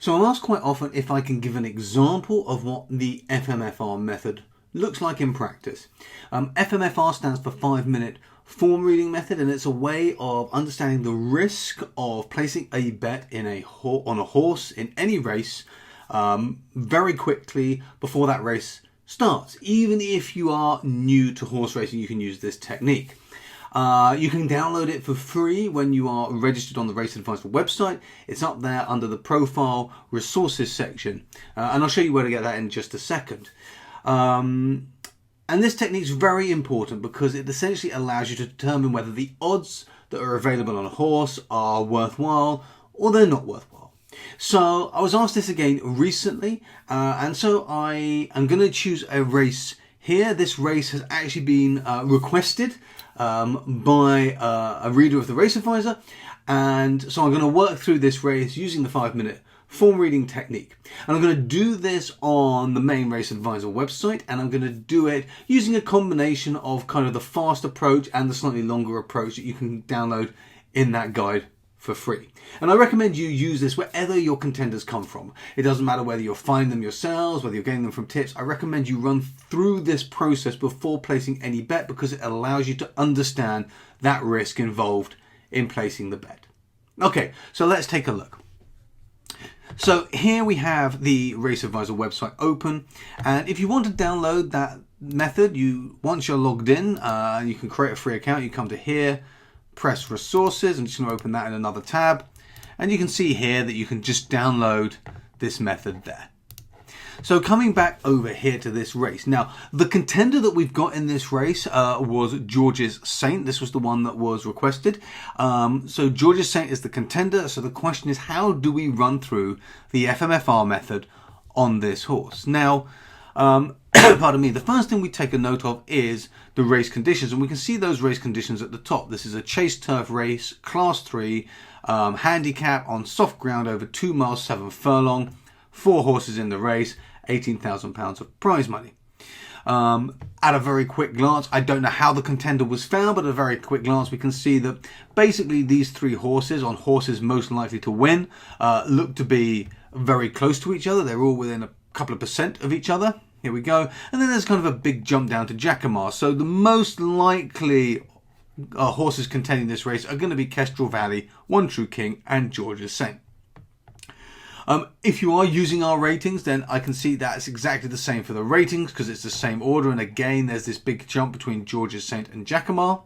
So I'm asked quite often if I can give an example of what the FMFR method looks like in practice. FMFR stands for 5-minute form reading method, and it's a way of understanding the risk of placing a bet in on a horse in any race very quickly before that race starts. Even if you are new to horse racing, you can use this technique. You can download it for free when you are registered on the Race Advisor website. It's up there under the Profile Resources section. And I'll show you where to get that in just a second. And this technique is very important because it essentially allows you to determine whether the odds that are available on a horse are worthwhile or they're not worthwhile. So I was asked this again recently, and so I am going to choose a race here. This race has actually been requested by a reader of the Race Advisor, and so I'm going to work through this race using the 5-minute form reading technique. And I'm going to do this on the main Race Advisor website, and I'm going to do it using a combination of kind of the fast approach and the slightly longer approach that you can download in that guide for free. And I recommend you use this wherever your contenders come from. It doesn't matter whether you're finding them yourselves, whether you're getting them from tips. I recommend you run through this process before placing any bet because it allows you to understand that risk involved in placing the bet. Okay, so let's take a look. So here we have the Race Advisor website open, and if you want to download that method, once you're logged in, you can create a free account. You come to here, press resources. I'm just going to open that in another tab, and you can see here that you can just download this method there. So coming back over here to this race. Now, the contender that we've got in this race was George's Saint. This was the one that was requested. So George's Saint is the contender. So the question is, how do we run through the FMFR method on this horse? Now, pardon me, the first thing we take a note of is the race conditions. And we can see those race conditions at the top. This is a chase turf race, class 3, handicap on soft ground over 2 miles, 7 furlong, 4 horses in the race, £18,000 of prize money. At a very quick glance, I don't know how the contender was found, but at a very quick glance we can see that basically these 3 horses, on horses most likely to win, look to be very close to each other. They're all within a couple of percent of each other. Here we go. And then there's kind of a big jump down to Jacamar. So the most likely horses contending this race are going to be Kestrel Valley, One True King and George's Saint. If you are using our ratings, then I can see that's exactly the same for the ratings because it's the same order, and again there's this big jump between George's Saint and Jacamar.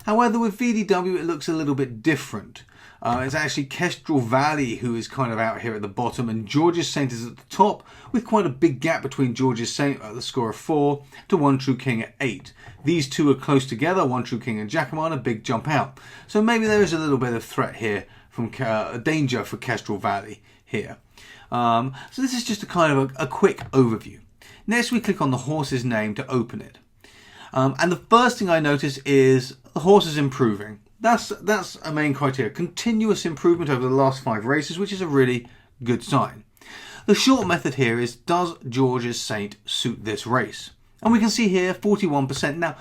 However, with VDW it looks a little bit different. It's actually Kestrel Valley who is kind of out here at the bottom, and George's Saint is at the top with quite a big gap between George's Saint at the score of 4 to One True King at 8. These two are close together, One True King and Jacamar, and a big jump out. So maybe there is a little bit of threat here from danger for Kestrel Valley here. So this is just a kind of a quick overview. Next we click on the horse's name to open it. And the first thing I notice is the horse is improving. That's a main criteria. Continuous improvement over the last 5 races, which is a really good sign. The short method here is, does George's Saint suit this race? And we can see here 41%. Now,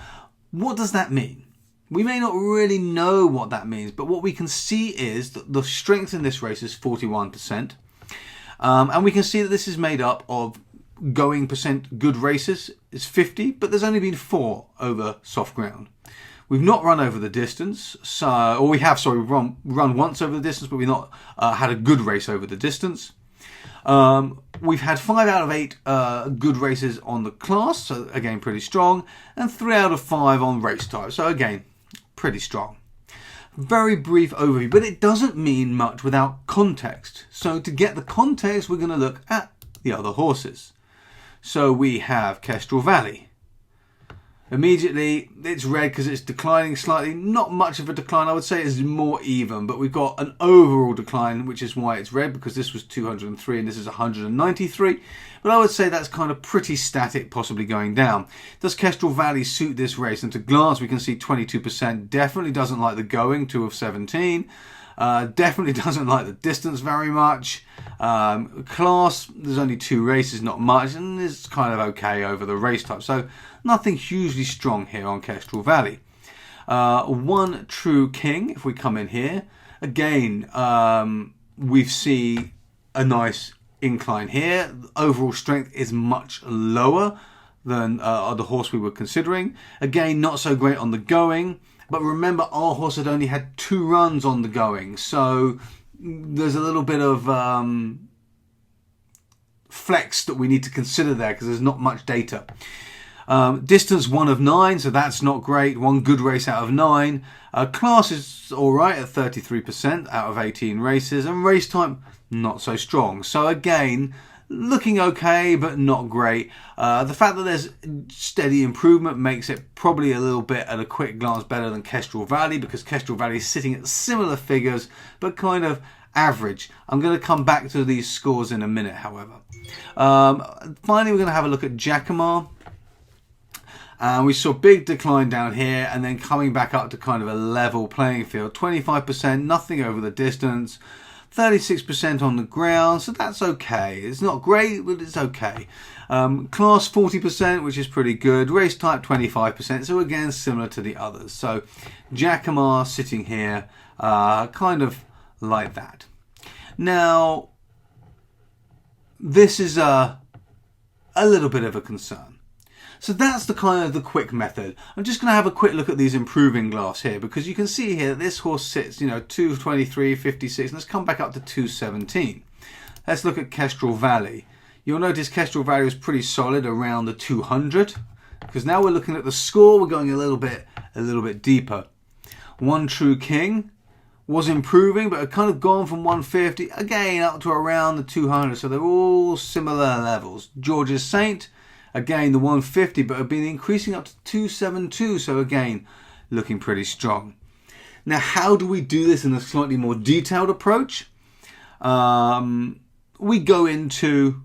what does that mean? We may not really know what that means, but what we can see is that the strength in this race is 41%. And we can see that this is made up of going percent good races is 50, but there's only been 4 over soft ground. We've not run over the distance, we've run once over the distance, but we've not had a good race over the distance. We've had 5 out of 8 good races on the class, so again pretty strong, and 3 out of 5 on race type, so again pretty strong. Very brief overview, but it doesn't mean much without context. So to get the context, we're going to look at the other horses. So we have Kestrel Valley. Immediately it's red because it's declining slightly. Not much of a decline, I would say it's more even, but we've got an overall decline, which is why it's red, because this was 203 and this is 193. But I would say that's kind of pretty static, possibly going down. Does Kestrel Valley suit this race? And to glance we can see 22% definitely doesn't like the going, 2 of 17. Definitely doesn't like the distance very much. Class, there's only 2 races, not much, and it's kind of okay over the race type. So nothing hugely strong here on Kestrel Valley. One True King, if we come in here, again, we see a nice incline here. Overall strength is much lower than the horse we were considering. Again, not so great on the going, but remember our horse had only had 2 runs on the going, so there's a little bit of flex that we need to consider there because there's not much data. Distance 1 of 9, so that's not great. 1 good race out of 9. Class is alright at 33% out of 18 races, and race time not so strong. So again, looking okay, but not great. The fact that there's steady improvement makes it probably a little bit at a quick glance better than Kestrel Valley, because Kestrel Valley is sitting at similar figures, but kind of average. I'm going to come back to these scores in a minute, however. Finally, we're going to have a look at Jacquemart. We saw a big decline down here and then coming back up to kind of a level playing field. 25%, nothing over the distance. 36% on the ground, so that's okay. It's not great, but it's okay. Class 40%, which is pretty good. Race type 25%, so again, similar to the others. So Jacquemart sitting here, kind of like that. Now, this is a little bit of a concern. So that's the kind of the quick method. I'm just going to have a quick look at these improving graphs here, because you can see here that this horse sits, 223, 56, and let's come back up to 217. Let's look at Kestrel Valley. You'll notice Kestrel Valley was pretty solid around the 200, because now we're looking at the score, we're going a little bit deeper. One True King was improving, but had kind of gone from 150 again up to around the 200, so they're all similar levels. George's Saint, again, the 150, but have been increasing up to 272. So again, looking pretty strong. Now, how do we do this in a slightly more detailed approach? We go into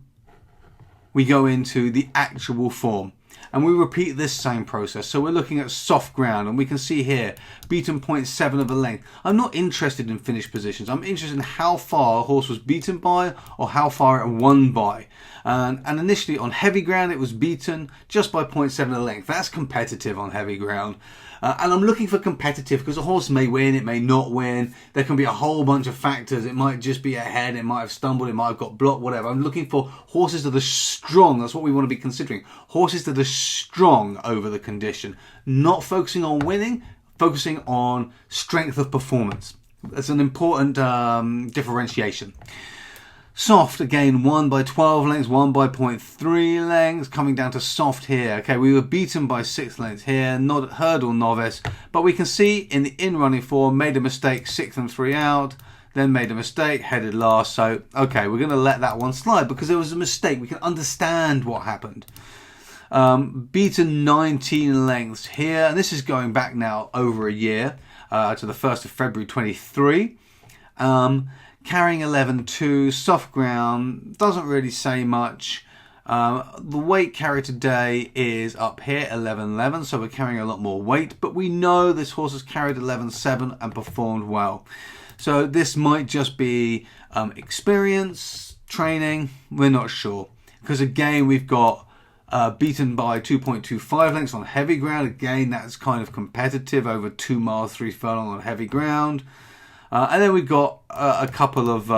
the actual form, and we repeat this same process. So we're looking at soft ground, and we can see here, beaten 0.7 of a length. I'm not interested in finished positions. I'm interested in how far a horse was beaten by or how far it won by. And initially on heavy ground, it was beaten just by 0.7 of a length. That's competitive on heavy ground. And I'm looking for competitive because a horse may win, it may not win. There can be a whole bunch of factors. It might just be ahead, it might have stumbled, it might have got blocked, whatever. I'm looking for horses that are strong. That's what we want to be considering. Horses that are strong over the condition. Not focusing on winning, focusing on strength of performance. That's an important differentiation. Soft, again, 1 by 12 lengths, 1 by 0.3 lengths, coming down to soft here. Okay, we were beaten by 6 lengths here, not hurdle novice, but we can see in the in-running form, made a mistake, 6th and 3 out, then made a mistake, headed last. So, okay, we're going to let that one slide because there was a mistake. We can understand what happened. Beaten 19 lengths here, and this is going back now over a year, to the 1st of February 23. Carrying 11.2, soft ground, doesn't really say much. The weight carried today is up here, 11.11, so we're carrying a lot more weight, but we know this horse has carried 11.7 and performed well. So this might just be experience, training, we're not sure. Because again, we've got beaten by 2.25 lengths on heavy ground. Again, that's kind of competitive, over 2 miles, 3 furlong on heavy ground. And then we've got a couple of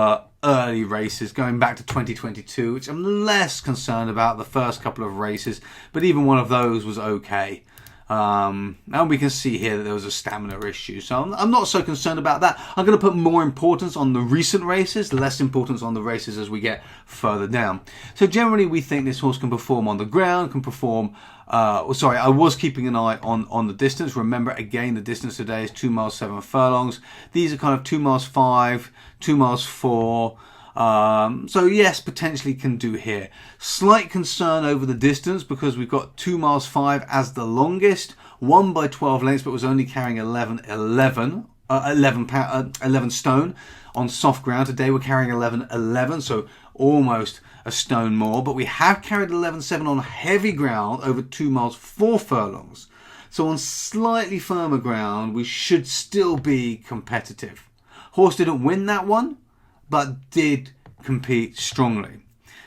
early races going back to 2022, which I'm less concerned about, the first couple of races, but even one of those was okay. And we can see here that there was a stamina issue, so I'm not so concerned about that. I'm going to put more importance on the recent races, less importance on the races as we get further down. So generally we think this horse can perform on the ground, can perform I was keeping an eye on the distance. Remember, again, the distance today is 2 miles 7 furlongs. These are kind of 2 miles 5, 2 miles 4. So yes, potentially can do here. Slight concern over the distance because we've got 2 miles 5 as the longest, 1 by 12 lengths, but was only carrying 11 stone on soft ground. Today we're carrying 11.11, so almost a stone more, but we have carried 11.7 on heavy ground over 2 miles 4 furlongs. So on slightly firmer ground, we should still be competitive. Horse didn't win that one, but did compete strongly.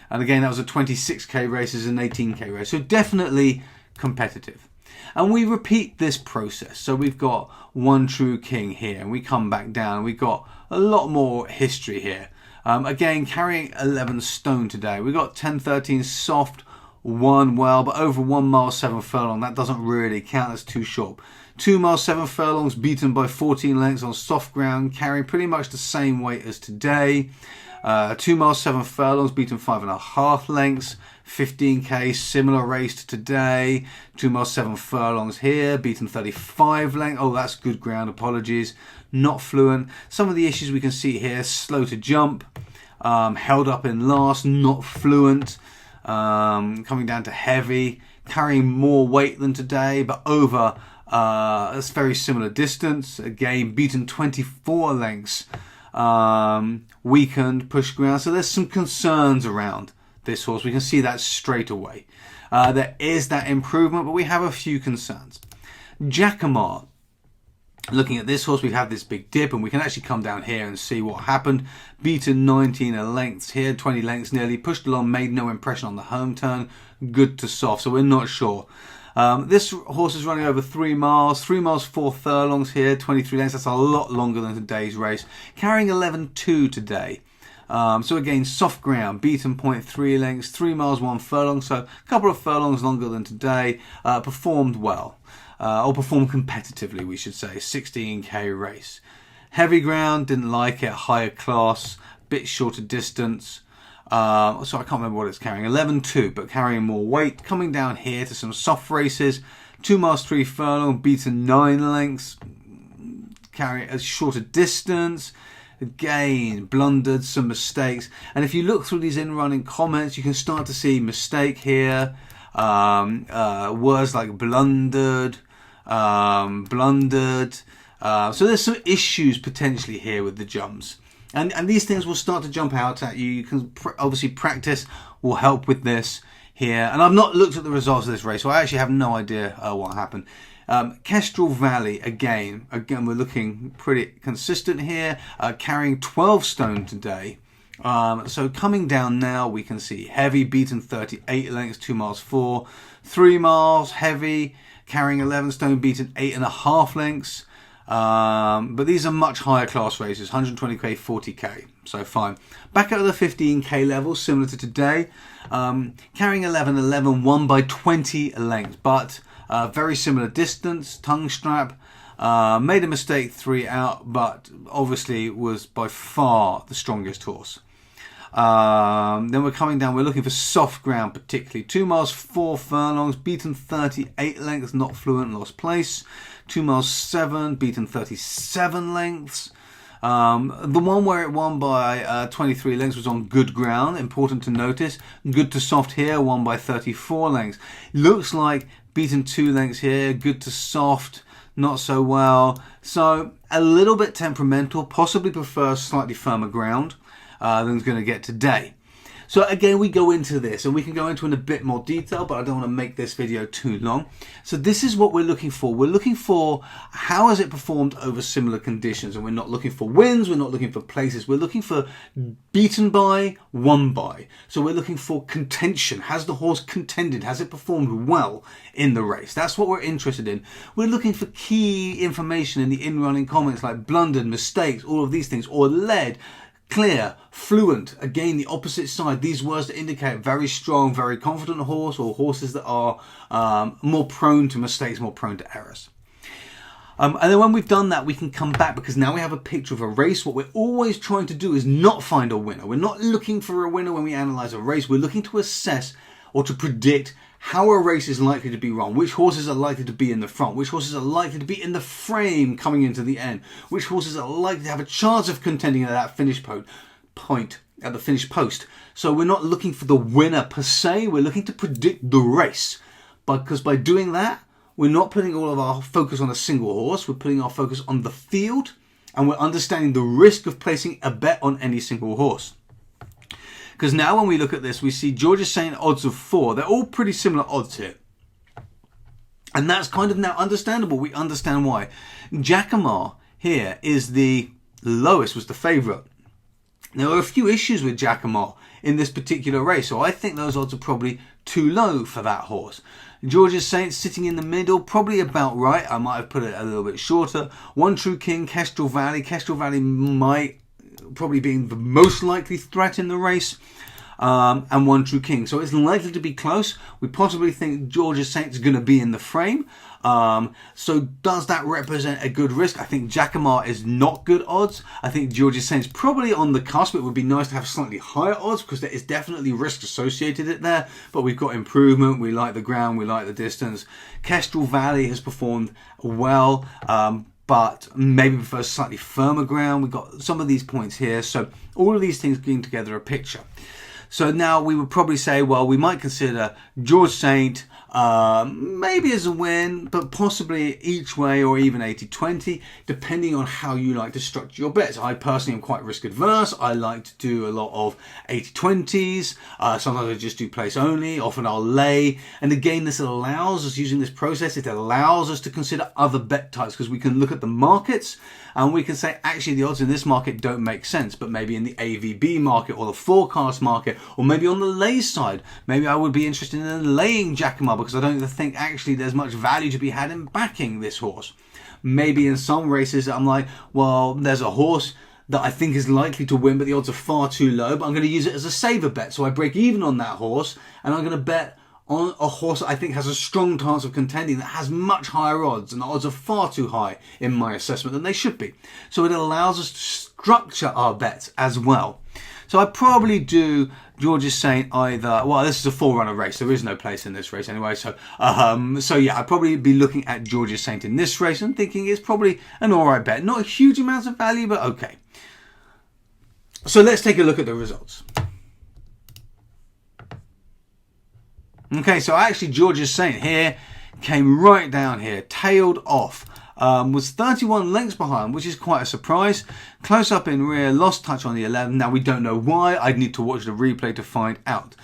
And again, that was a 26k races and 18k race, so definitely competitive. And we repeat this process. So we've got One True King here, and we come back down. We've got a lot more history here. Again, carrying 11 stone today. We got 10-13 soft, 1 well, but over 1 mile 7 furlong, that doesn't really count as too short. 2 miles 7 furlongs beaten by 14 lengths on soft ground, carrying pretty much the same weight as today. 2 miles 7 furlongs beaten 5.5 lengths. 15k, similar race to today. 2 miles 7 furlongs here, beaten 35 lengths. Oh, that's good ground, apologies. Not fluent. Some of the issues we can see here: slow to jump, held up in last, not fluent. Coming down to heavy, carrying more weight than today, but over a very similar distance. Again, beaten 24 lengths, weakened, push ground. So there's some concerns around this horse. We can see that straight away. There is that improvement, but we have a few concerns. Jacquemart. Looking at this horse, we have this big dip, and we can actually come down here and see what happened. Beaten 19 lengths here, 20 lengths nearly, pushed along, made no impression on the home turn, good to soft, so we're not sure. This horse is running over 3 miles, 4 furlongs here, 23 lengths, that's a lot longer than today's race. Carrying 11.2 today. So again, soft ground, beaten 0.3 lengths, 3 miles 1 furlong, so a couple of furlongs longer than today. Performed well. Or performed competitively, we should say. 16k race. Heavy ground, didn't like it. Higher class, bit shorter distance. So I can't remember what it's carrying. 11.2, but carrying more weight. Coming down here to some soft races. 2 miles 3 furlong, beaten 9 lengths. Carrying a shorter distance. Again, blundered, some mistakes. And if you look through these in-running comments, you can start to see mistake here. Words like blundered. So there's some issues potentially here with the jumps, and these things will start to jump out at you. You can obviously practice will help with this here, and I've not looked at the results of this race, so I actually have no idea what happened. Kestrel Valley, again we're looking pretty consistent here, carrying 12 stone today. So coming down now, we can see heavy, beaten 38 lengths, 2 miles 4, 3 miles heavy, carrying 11 stone, beaten 8.5 lengths. But these are much higher class races, 120k, 40k, so fine. Back at the 15k level, similar to today, carrying 11, won by 20 lengths, but very similar distance, tongue strap. Made a mistake 3 out, but obviously was by far the strongest horse. Then we're coming down, we're looking for soft ground particularly. 2 miles 4 furlongs, beaten 38 lengths, not fluent, lost place. 2 miles 7, beaten 37 lengths. The one where it won by 23 lengths was on good ground, important to notice. Good to soft here, won by 34 lengths. Looks like beaten 2 lengths here, good to soft, not so well. So a little bit temperamental, possibly prefers slightly firmer ground than it's going to get today. So again, we go into this, and we can go into in a bit more detail, but I don't want to make this video too long. So this is what we're looking for. We're looking for how has it performed over similar conditions, and we're not looking for wins, we're not looking for places, we're looking for beaten by, won by. So we're looking for contention. Has the horse contended? Has it performed well in the race? That's what we're interested in. We're looking for key information in the in-running comments like blundered, mistakes, all of these things, or led, clear, fluent, again the opposite side, these words that indicate very strong, very confident horse, or horses that are more prone to mistakes, more prone to errors. And then when we've done that, we can come back, because now we have a picture of a race. What we're always trying to do is not find a winner. We're not looking for a winner when we analyse a race. We're looking to assess or to predict how a race is likely to be run, which horses are likely to be in the front, which horses are likely to be in the frame coming into the end, which horses are likely to have a chance of contending at that finish point, at the finish post. So we're not looking for the winner per se, we're looking to predict the race. Because by doing that, we're not putting all of our focus on a single horse, we're putting our focus on the field, and we're understanding the risk of placing a bet on any single horse. Because now when we look at this, we see George is saying odds of 4. They're all pretty similar odds here. And that's kind of now understandable. We understand why. Jacquemart here is the lowest, was the favourite. There are a few issues with Jacquemart in this particular race, so I think those odds are probably too low for that horse. George's Saint sitting in the middle, probably about right. I might have put it a little bit shorter. One True King, Kestrel Valley. Kestrel Valley might probably being the most likely threat in the race. And One True King. So it's likely to be close. We possibly think Georgia Saint's going to be in the frame. So does that represent a good risk? I think Jacquemart is not good odds. I think Georgia Saint's probably on the cusp. It would be nice to have slightly higher odds because there is definitely risk associated in there. But we've got improvement. We like the ground. We like the distance. Kestrel Valley has performed well. But maybe prefers slightly firmer ground. We've got some of these points here. So all of these things bring together a picture. So now we would probably say, well, we might consider George Saint maybe as a win, but possibly each way or even 80-20, depending on how you like to structure your bets. I personally am quite risk adverse. I like to do a lot of 80-20s. Sometimes I just do place only. Often I'll lay. And again, this allows us, using this process, it allows us to consider other bet types because we can look at the markets and we can say, actually, the odds in this market don't make sense, but maybe in the AVB market or the forecast market, or maybe on the lay side, maybe I would be interested in laying Jacquemart because I don't think actually there's much value to be had in backing this horse. Maybe in some races I'm like, well, there's a horse that I think is likely to win, but the odds are far too low, but I'm going to use it as a saver bet. So I break even on that horse and I'm going to bet on a horse that I think has a strong chance of contending that has much higher odds, and the odds are far too high in my assessment than they should be. So it allows us to structure our bets as well. So I probably do Georgia Saint either, well, this is a 4-runner race. There is no place in this race anyway. So yeah, I'd probably be looking at Georgia Saint in this race and thinking it's probably an all right bet. Not a huge amount of value, but okay. So let's take a look at the results. Okay, so actually Georgia Saint here came right down here, tailed off. Was 31 lengths behind, which is quite a surprise. Close up in rear, lost touch on the 11. Now we don't know why. I'd need to watch the replay to find out.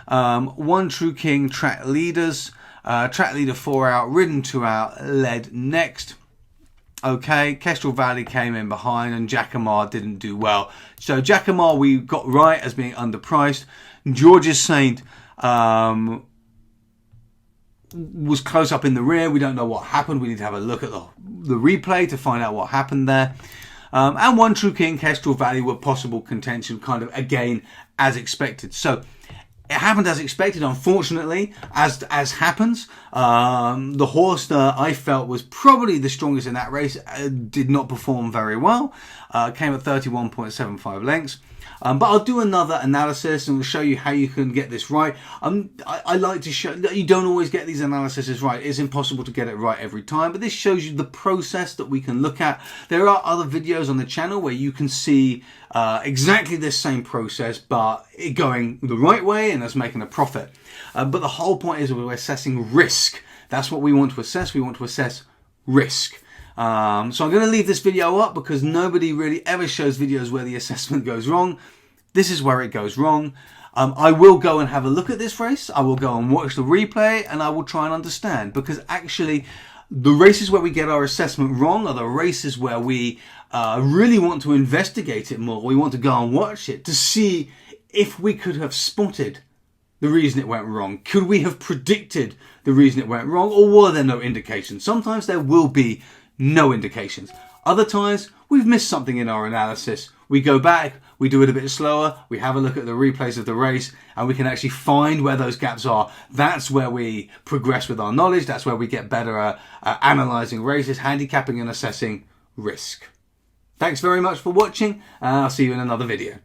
One True King, track leaders. Track leader 4 out, ridden 2 out, led next. Okay, Kestrel Valley came in behind and Jacquemart didn't do well. So Jacquemart we got right as being underpriced. Georgia Saint was close up in the rear. We don't know what happened. We need to have a look at the replay to find out what happened there. And One True King, Kestrel Valley were possible contention, kind of again as expected. So it happened as expected, unfortunately, as happens. The horse that I felt was probably the strongest in that race did not perform very well. Came at 31.75 lengths. But I'll do another analysis and we'll show you how you can get this right. I like to show that you don't always get these analyses right. It's impossible to get it right every time, but this shows you the process that we can look at. There are other videos on the channel where you can see exactly this same process, but it going the right way and us making a profit. But the whole point is we're assessing risk. That's what we want to assess. We want to assess risk. So I'm going to leave this video up because nobody really ever shows videos where the assessment goes wrong. This is where it goes wrong. I will go and have a look at this race. I will go and watch the replay and I will try and understand, because actually the races where we get our assessment wrong are the races where we really want to investigate it more. We want to go and watch it to see if we could have spotted the reason it went wrong. Could we have predicted the reason it went wrong, or were there no indications? Sometimes there will be no indications. Other times we've missed something in our analysis. We go back, we do it a bit slower, we have a look at the replays of the race, and we can actually find where those gaps are. That's where we progress with our knowledge. That's where we get better at analysing races, handicapping and assessing risk. Thanks very much for watching, and I'll see you in another video.